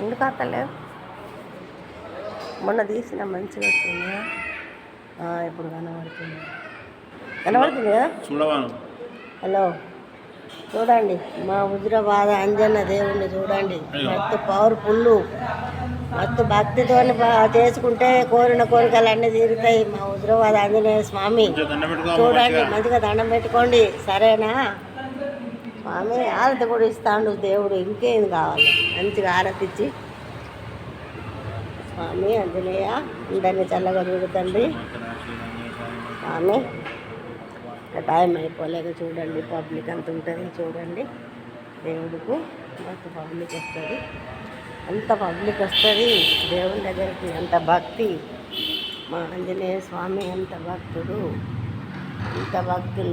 ఎందుకు అత్తలేవు? మొన్న తీసిన మంచిగా వచ్చింది. ఇప్పుడు కనబడుతుంది కదా? హలో, చూడండి మా హుజురాబాద్ అంజన్న దేవుణ్ణి చూడండి. మస్తు పవర్ఫుల్, మస్తు భక్తితో చేసుకుంటే కోరిన కోరికలు అన్నీ తీరుతాయి. మా హుజురాబాద్ ఆంజనేయ స్వామి చూడండి, మంచిగా దండం పెట్టుకోండి. సరేనా స్వామి? ఆరతి కూడా ఇస్తాడు దేవుడు, ఇంకేం కావాలి? మంచిగా ఆరతి ఇచ్చి స్వామి ఆంజనేయ అందరినీ చల్లగా చూడుతండి స్వామి. టైం అయిపోలేక చూడండి, పబ్లిక్ అంత ఉంటుంది చూడండి. దేవుడికి మస్తు పబ్లిక్ వస్తుంది, అంత పబ్లిక్ వస్తుంది దేవుని దగ్గరికి. అంత భక్తి, మా ఆంజనేయ స్వామి అంత భక్తుడు, అంత భక్తులు.